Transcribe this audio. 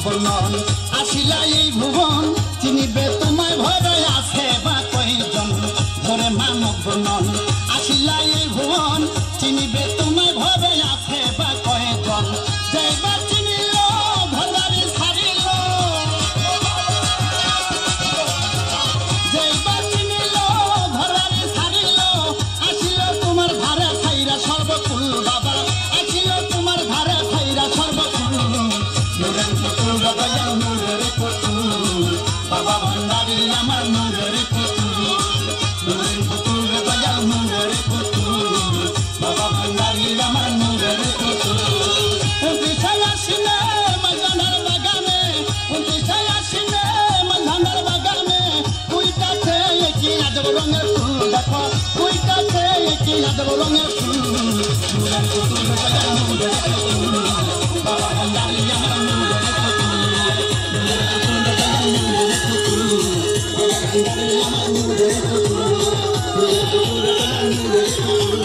বর্ণন আসিলা এই ভুবন চিনিবে তোমায় ভরে আছে বা কয়জন ধরে মানব বর্ণন আসিলা এই ভুবন চিনিবে তোমায় ভরে আছে বা কয়জন যেবা চিনিল ঘরবাড়ি ছাড়িল যেবা চিনিল ঘরবাড়ি ছাড়িল আসিল তোমার ঘরে ছাইরা সর্বকুল বাবা আসিল তোমার ঘরে ছাইরা সর্বকুল নুরের পুতুল বাবা নুরের পুতুল বাবা ভান্ডারি আমার নুরের পুতুল নুরের পুতুল বাবা নুরের পুতুল বাবা ভান্ডারি আমার নুরের পুতুল উনত্রিশায় আসিলে মাঝানার বাগানে উনত্রিশায় আসিলে মাঝানার বাগানে কুইটাছে কি আজব রঙের ফুল দেখো কুইটাছে কি আজব রঙের ফুল নুরের পুতুল বাবা নুরের পুতুল বাবা ভান্ডারি আমার নুরের পুতুল নুরের পুতুল বাবা নুরের পুতুল বাবা ভান্ডারি আমার নুরের পুতুল নুরের পুতুল বাবা নুরের পুতুল